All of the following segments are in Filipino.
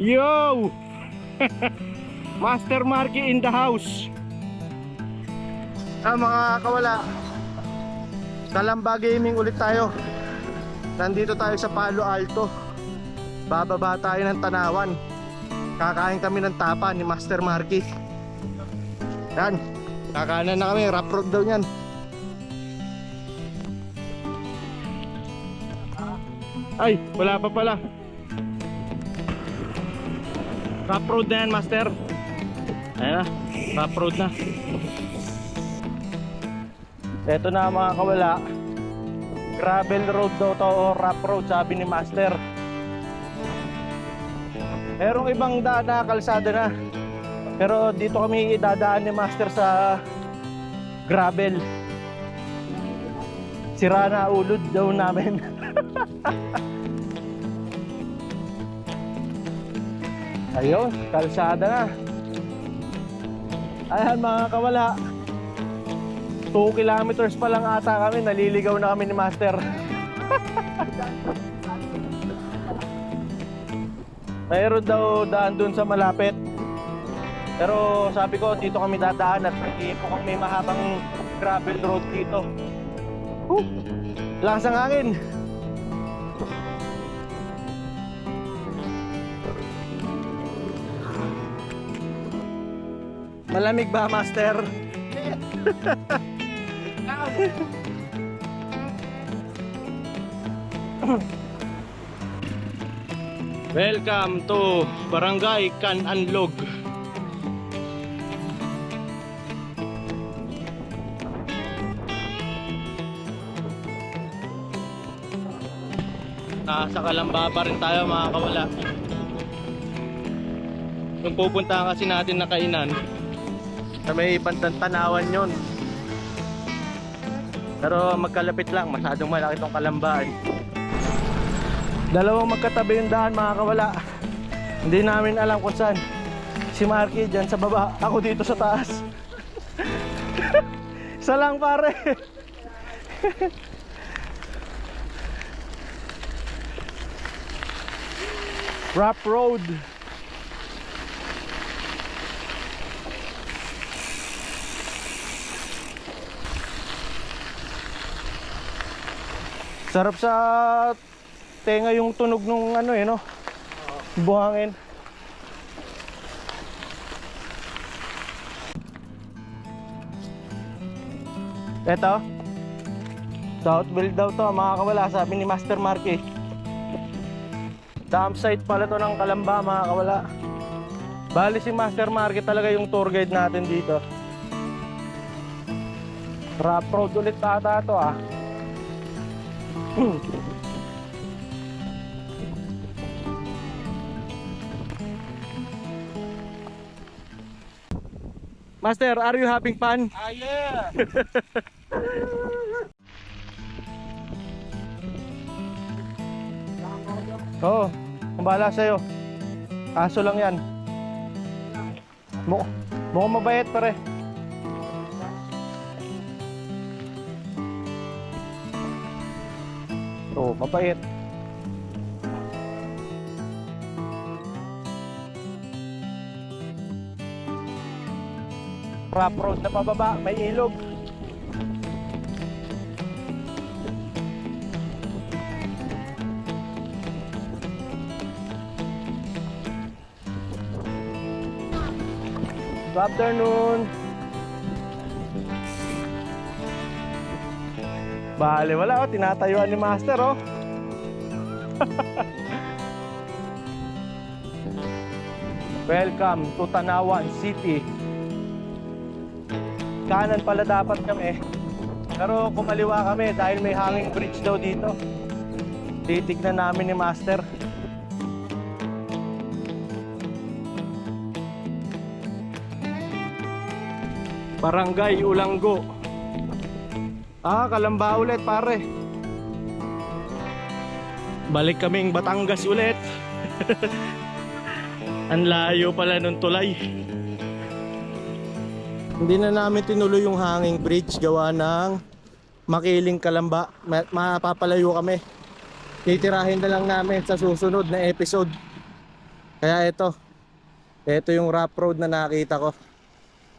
Yo! Master Marky in the house. Mga kawala, Kalamba Gaming ulit tayo. Nandito tayo sa Palo Alto. Bababa tayo ng Tanawan. Kakain kami ng tapa ni Master Marky. Yan, kakanan na kami. Rough road daw yan. Ay, wala pa pala. Rough road na yan, Master. Ayan na, rough road na. Ito na mga kawala, gravel road daw to o rough road, sabi ni Master. Merong ibang daan na kalsada na, pero dito kami dadaan ni Master sa gravel. Sira na ulod daw namin. Ayun, kalsada na. Ayan mga kawala, 2 kilometers pa lang ata kami, naliligaw na kami ni Master. Mayroon daw daan dun sa malapit, pero sabi ko dito kami dadaan at mukhang may mahabang gravel road dito. Lakas ang hangin. Malamig ba, Master? Welcome to Barangay Cananlog. Sa Kalamba pa rin tayo mga kawala. Yung pupuntahan kasi natin na kainan sa may bandang Tanawan yon. Pero magkalapit lang, masyadong malaki itong Kalamba. Dalawang magkatabi yung daan mga kawala. Hindi namin alam kung saan. Si Marky dyan sa baba, ako dito sa taas. Isa lang pare. Rough road. Sarap sa tenga yung tunog nung ano no? Buhangin. Eto Southville daw to mga kawala, sabi ni Master Marky. Dump site pala to ng Kalamba mga kawala. Bali si Master Marky talaga yung tour guide natin dito. Rough road ulit ata to ah. Master, are you having fun? Yeah. Oo, kumbala sa'yo. Kaso lang yan. Mukhang mabait pare. Oo, mabait. Rough road na pababa, may ilog. Good afternoon. Bale, wala tinatayuan ni Master oh. Welcome to Tanawan City. Kanan pala dapat kami, pero kumaliwa kami dahil may hanging bridge daw dito. Titignan namin ni Master. Barangay Ulanggo. Kalamba ulit pare. Balik kaming Batangas ulit. Ang layo pala nung tulay. Hindi na namin tinuloy yung hanging bridge gawa ng Makiling Kalamba. Mapapalayo kami. Titirahin na lang namin sa susunod na episode. Kaya ito yung rough road na nakita ko.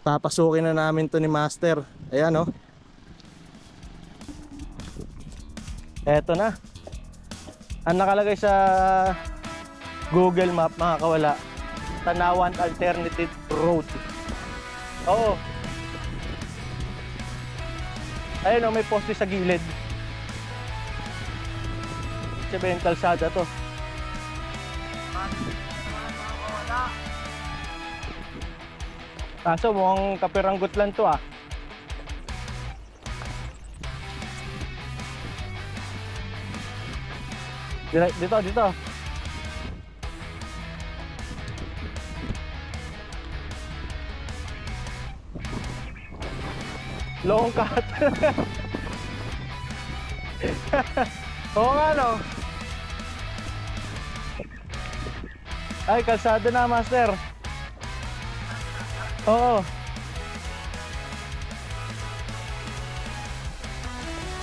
Papasukin na namin to ni Master. Ayan oh. Eto na. Ang nakalagay sa Google Map mga kawala, Tanawan Alternative Road. Oo. Ayun oh, may poste sa gilid. Sabi yung kalsada to. Kaso mukhang kapiranggot lang to ah. Dito. Long cut. Oo nga no. Ay, kalsada na Master. Oo.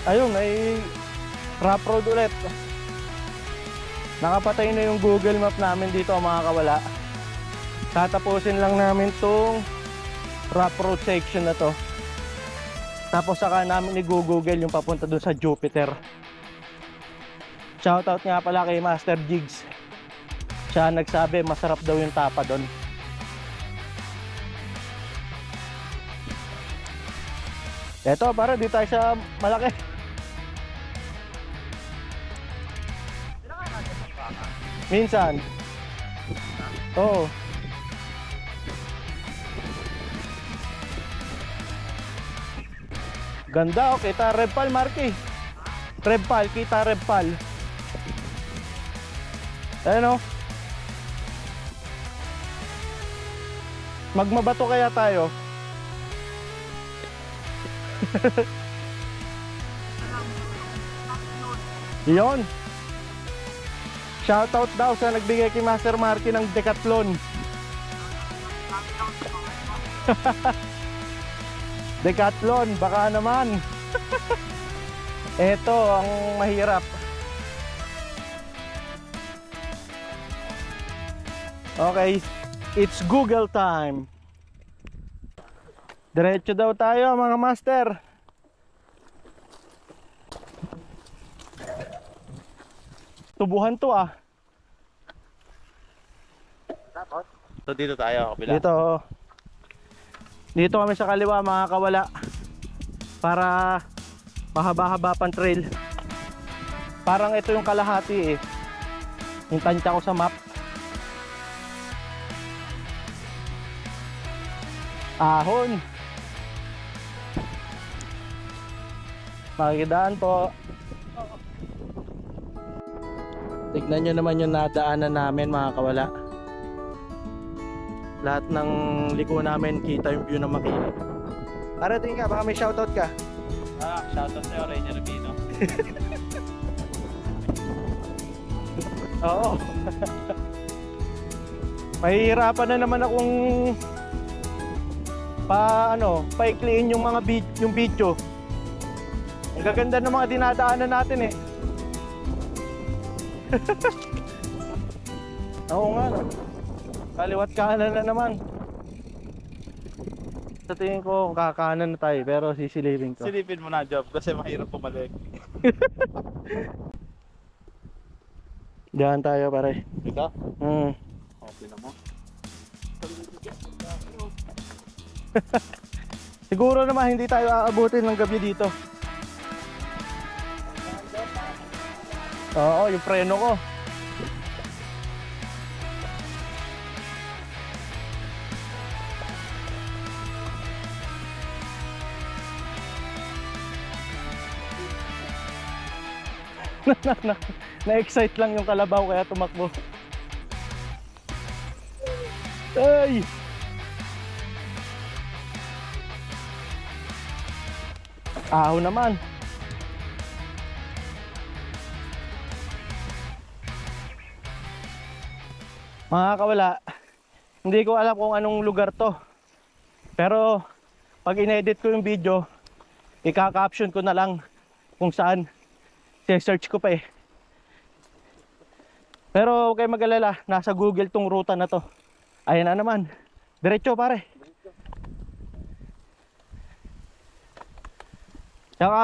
Ayun, ay rough road ulit. Nakapatay na yung Google Map namin dito mga kawala. Tatapusin lang namin tong rough road section na to. Tapos saka namin i-google yung papunta dun sa Jupiter. Shoutout nga pala kay Master Jigs. Siya nagsabi masarap daw yung tapa doon. Eto, para di tayo sa malaki. Minsan. Oo. Ganda oh, kita Repal Marky. Repal, kita Repal. Ayan oh. Magmabato kaya tayo? Yon. Shoutout daw sa nagbigay kay Master Marky ng Decathlon. Decathlon, baka naman. Ito ang mahirap. Okay, it's Google time. Diretso daw tayo mga master. Tubuhan to ah. So dito tayo, kabila. Dito kami sa kaliwa mga kawala. Para mahaba-haba pang trail. Parang ito yung kalahati eh. Yung tansya ko sa map. Ahon. Makikidaan po. Tignan nyo naman yung nadaanan namin mga kawala. Lahat ng liko namin kita yung view ng Makini. Ara, tingin ka, baka may shoutout ka. Shoutout sa'yo, Ranger Rubino. Oo. Mahihirapan na naman akong paikliin yung mga yung video. Ang gaganda ng mga dinadaanan natin eh. Oo nga no. Kaliwat kanan na naman. Sa tingin ko kakanan na tayo pero sisilipin ko. Silipin mo na, Job, kasi mahirap pumalik. Diyan tayo pare. Ikaw? Okay na mo. Siguro naman hindi tayo aabutin ng gabi dito. Oo, yung preno ko. Na-excite lang yung kalabaw kaya tumakbo. Ay! Aho naman. Mga kawala, hindi ko alam kung anong lugar to. Pero pag in-edit ko yung video, ika-caption ko na lang kung saan. Search ko pa eh. Pero huwag kayo mag-alala, nasa Google tong ruta na to. Ayan na naman. Diretso pare. Tsaka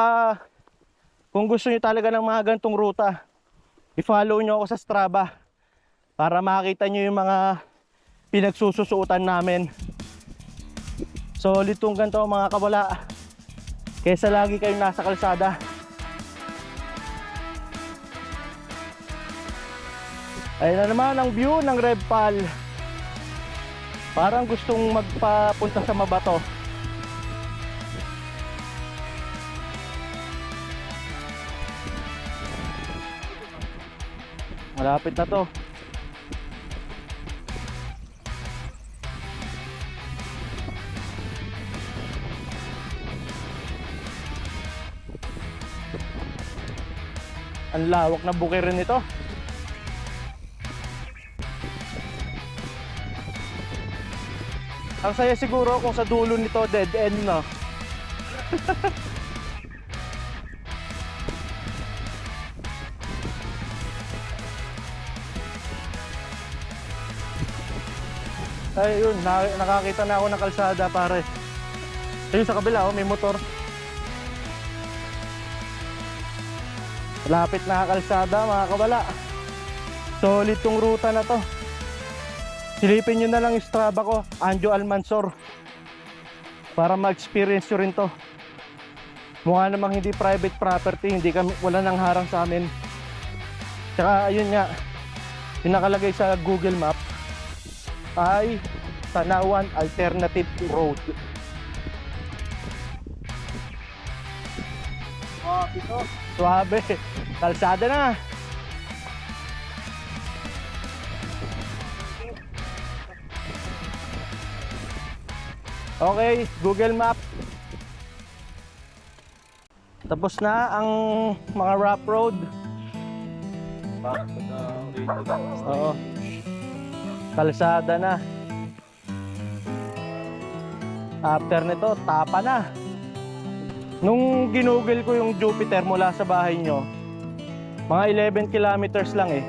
kung gusto niyo talaga ng mga gantong ruta, i-follow nyo ako sa Strava para makita nyo yung mga pinagsususuotan namin. Solid tong ganito mga kabala, kesa lagi kayong nasa kalsada. Ayun na naman ang view ng Red Pal. Parang gustong magpapunta sa Mabato. Malapit na to. Ang lawak na bukirin nito. Ang saya siguro kung sa dulo nito dead end, no? Ay yun, nakakita na ako ng kalsada pare. Ayun sa kabila, oh, may motor. Malapit na kalsada mga kabala. Solid tong ruta na to. Silipin nyo na lang yung Strava ko, Anjo Almansor, para ma-experience nyo rin to. Mukha namang hindi private property, wala nang harang sa amin. Tsaka ayun nga, yung nakalagay sa Google Map ay Tanawan Alternative Road. Oh, pito. Suabe, kalsada na. Okay, Google Map. Tapos na ang mga rough road. Oo. Kalsada na. After nito, tapa na. Nung ginugol ko yung Jupiter mula sa bahay nyo, mga 11 kilometers lang eh.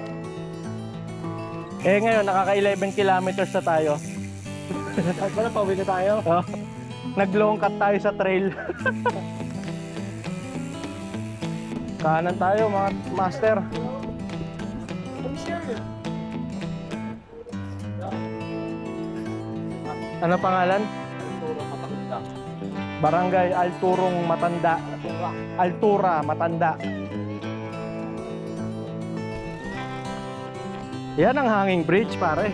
Eh ngayon, nakaka 11 kilometers na tayo. Wala, pauwi na tayo. Oh, nag-long cut tayo sa trail. Kanan tayo mga master. Ano pangalan? Barangay Alturong Matanda. Altura Matanda. Yan ang hanging bridge pare.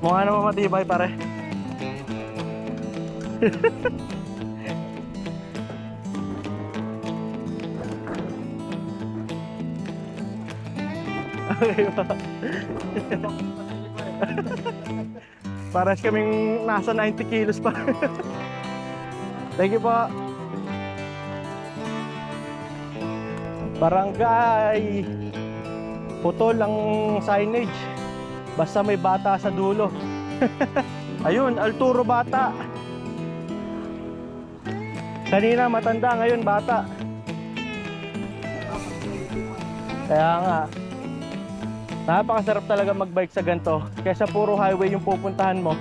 Mukha naman matibay pare. Pares kaming nasa 90 kilos pa. Thank you po. Barangay putol ang signage, basta may bata sa dulo. Ayun, Alturo bata. Kanina matanda, ngayon bata. Kaya nga, napakasarap talaga magbike sa ganito, kaysa puro highway yung pupuntahan mo.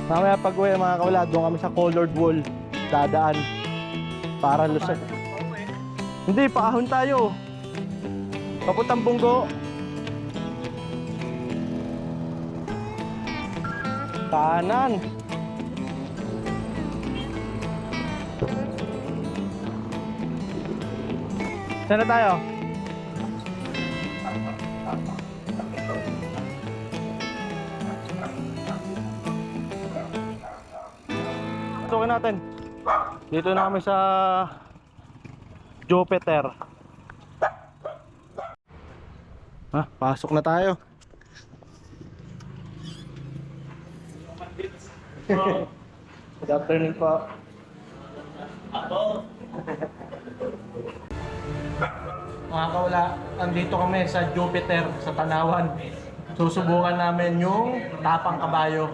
Mamaya pag uwi mga kawala, doon kami sa colored wall dadaan para lusot. Hindi, paahon tayo. Papuntang Bunggo. Kanan. Saan na tayo? Tukin natin. Dito na kami sa Jupiter. Pasok na tayo. Good afternoon po. Mga kawala, andito kami sa Jupiter, sa Tanawan. Susubukan namin yung tapang kabayo.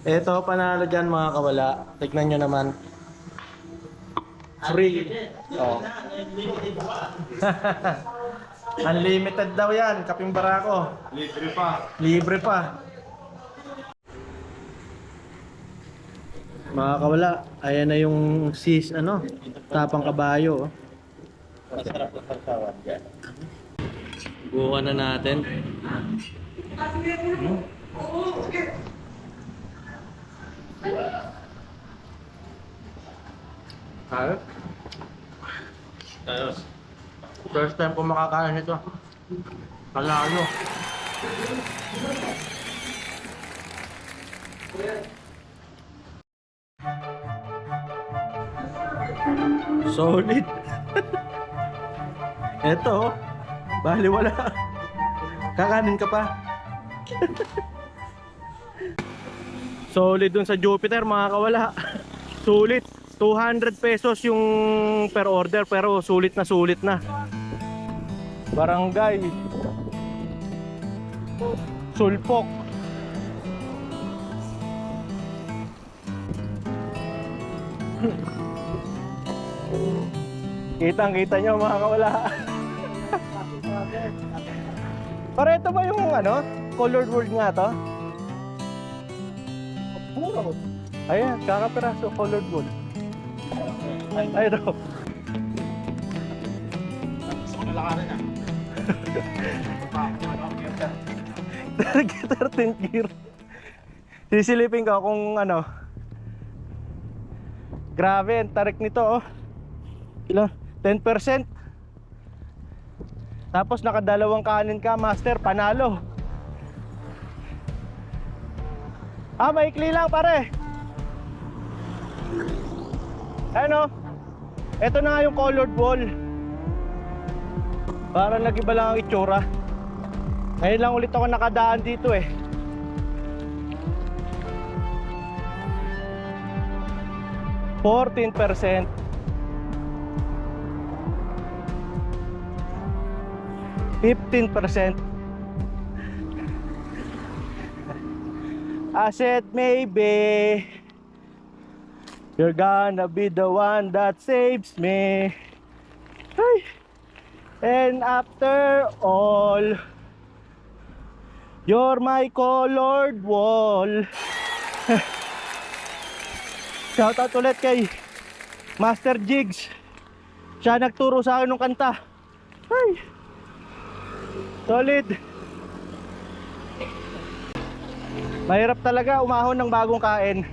Eto, panalo dyan mga kawala. Tignan nyo naman. Free. Oh. Unlimited daw yan, kaping barako. Libre pa. Libre pa. Mga kawala, ayan na yung tapang kabayo. Masarap na sarsawan yan. Bukan na natin. Ayos. Ayos. First time ko makakain ito. Panalo. Solid. Eto, baliwala. Kakanin ka pa. Solid dun sa Jupiter mga kawala. Sulit. 200 pesos yung per order pero sulit na sulit na. Barangay Sulpok. Kitang-kita nyo mga kawala. Pareto ba yung colored world nga to? Puro. Ayan, kakapiraso colored world. Ay daw. Gusto ko nalakarin ah. 13th gear. Sisilipin ko kung grabe, ang tarik nito oh. Ilan? 10%. Tapos nakadalawang kanin ka, master, panalo. Maikli lang pare. Ano? Ito na nga yung colored wall. Parang nag-iba lang ang itsura. Ngayon lang ulit ako nakadaan dito eh. %14. 15%. I said maybe you're gonna be the one that saves me. Ay. And after all, you're my colored wall. Shoutout ulit kay Master Jigs. Siya nagturo sa akin ng kanta. Ay. Solid. Mahirap talaga umahon ng bagong kain.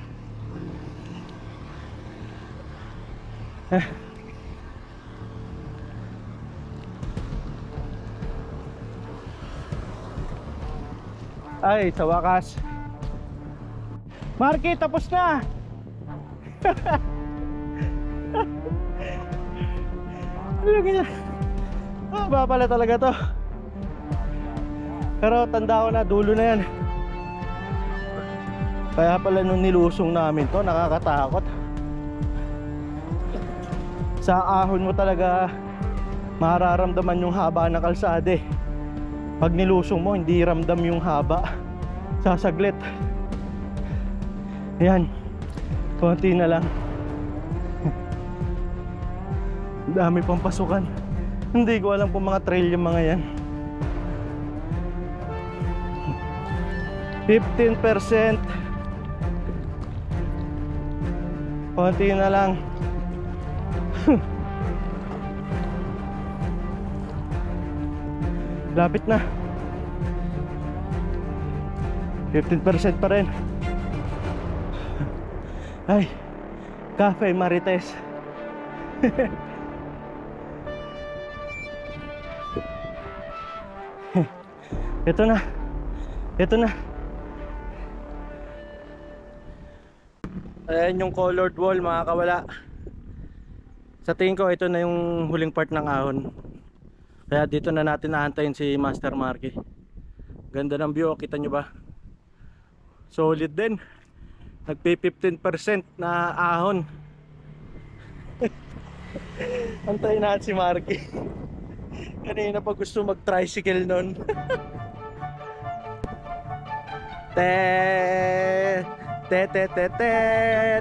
Ay, sa wakas. Marky, tapos na. Ano ganyan? Ba pala talaga to. Pero tanda ko na, dulo na yan. Kaya pala nung nilusong namin to, nakakatakot. Sa ahon mo talaga mararamdaman yung haba ng kalsada eh. Pag nilusong mo, hindi ramdam yung haba. Sasaglit. Yan. Konti na lang. Dami pang pasukan. Hindi ko alam kung mga trail yung mga yan. 15%. Konti na lang. Lapit na. 15% pa rin. Ay, Cafe Marites. Ito na. Ito na. Ayan yung colored wall mga kawala. Sa tingin ko ito na yung huling part ng ahon. Kaya dito na natin nahantayin si Master Marky. Ganda ng view, kita nyo ba? Solid din. Nagpi 15% na ahon. Antayin natin si Marky. Kanina pa gusto mag-tricycle nun. Te te te te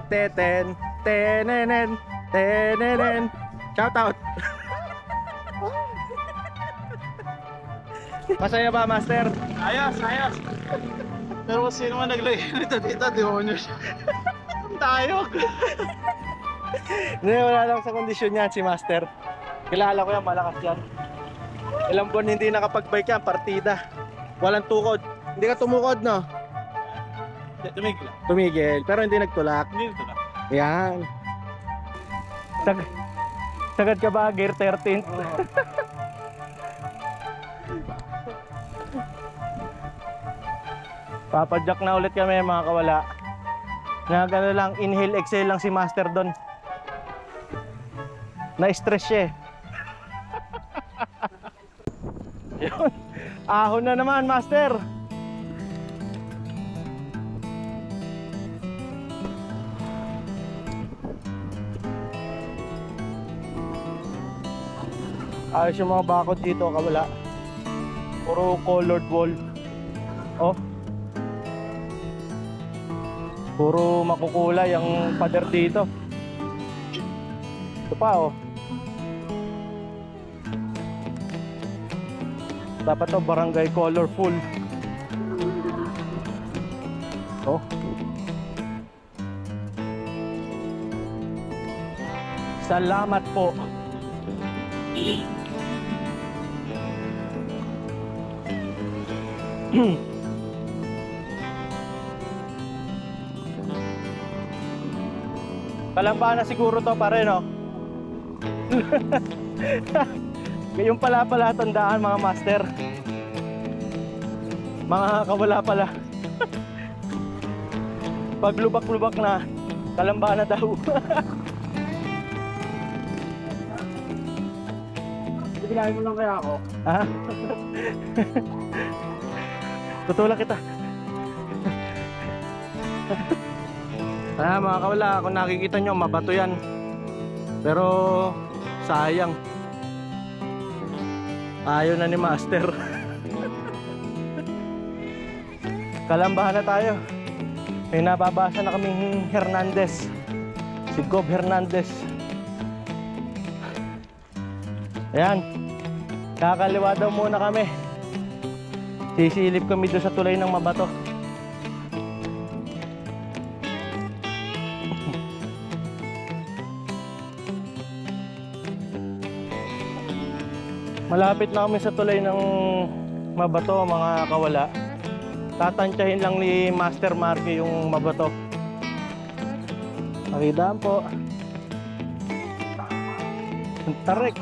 te ten tenenen tenenen. Shout out. Masaya ba, Master? Ayos, ayos. Pero kung sino man naglagay nito dito, demonyo siya. Tayo. Hindi, wala lang sa kondisyon niyan si Master. Kilala ko yan, malakas yan. Ilang buwan hindi nakapag-bike yan, partida. Walang tukod. Hindi ka tumukod, no? Tumigil. Tumigil, pero hindi nagtulak. Hindi ito na. Yan. Sagad ka ba, gear 13? Papadyak na ulit kami mga kawala. Na gano'n lang, inhale, exhale lang si Master doon. Na-stress siya eh. Yun. Ahon na naman, Master. Ayos yung mga bakod dito, kawala. Puro colored wall. Oh. Puro makukulay ang pader dito. Ito pa oh. Dapat to barangay colorful. Oh. Salamat po. Kalamba na siguro to pare, no? Yung pala tandaan mga master. Mga kawala pala. Pag lubak-lubak na, kalamba na daw. Biglayin mo lang kaya ako. Ha? Tutulak kita. Mga kawala, kung nakikita nyo, mabato yan. Pero sayang. Ayaw na ni Master. Kalambahan na tayo. May nababasa na kaming Hernandez. Si Gob Hernandez. Ayan. Kakaliwa daw muna kami. Sisilip kami doon sa tulay ng mabato. Malapit na kami sa tulay ng mabato mga kawala. Tatantyahin lang ni Master Marky yung mabato. Pakidaan po. Ang tarik.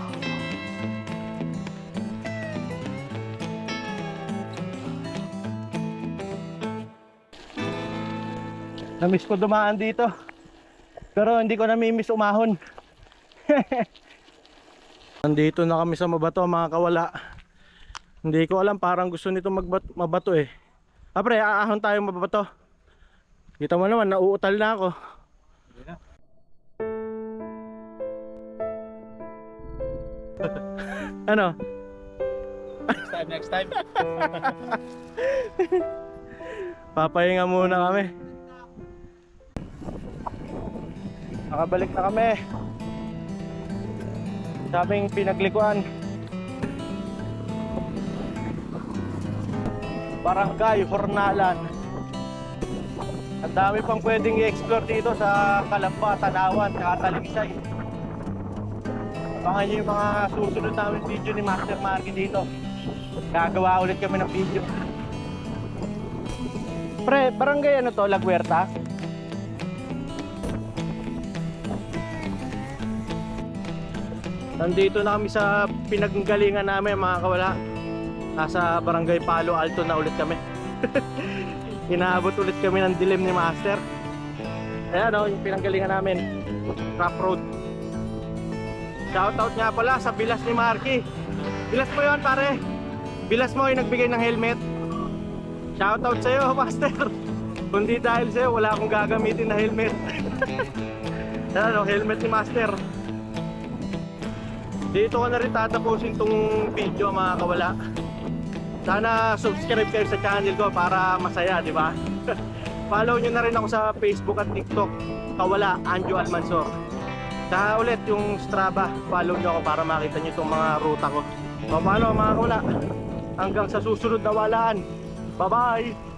Namiss ko dumaan dito. Pero hindi ko namimiss umahon. Nandito na kami sa mabato mga kawala. Hindi ko alam, parang gusto nito mabato eh. Pre, aahon tayo mabato. Kita mo naman, nauutal na ako. Ano? Next time. Papahinga muna kami. Nakabalik na kami sa aming pinaglikuan. Barangay Hornalan. Ang dami pang pwedeng i-explore dito sa Calamba, Tanawan, Talisay. Abangan nyo yung mga susunod namin video ni Master Marky dito. Gagawa ulit kami ng video. Pre, barangay ano to? Laguerta? Nandito na kami sa pinanggalingan namin mga kawala. Nasa barangay Palo Alto na ulit kami. Inaabot ulit kami ng dilim ni Master. Ayan o, yung pinanggalingan namin, Crop Road. Shoutout nga pala sa bilas ni Marky. Bilas mo yun pare. Bilas mo yung nagbigay ng helmet. Shoutout sa'yo Master. Kundi dahil sa'yo wala akong gagamitin na helmet. Ayan o, helmet ni Master. Dito ko na rin tatapusin tong video mga kawala. Sana subscribe kayo sa channel ko para masaya, di ba? Follow nyo na rin ako sa Facebook at TikTok. Kawala, Anjo Almansor. Saka ulit yung Strava, follow nyo ako para makita nyo itong mga ruta ko. So paano mga kawala? Hanggang sa susunod na walaan. Bye bye!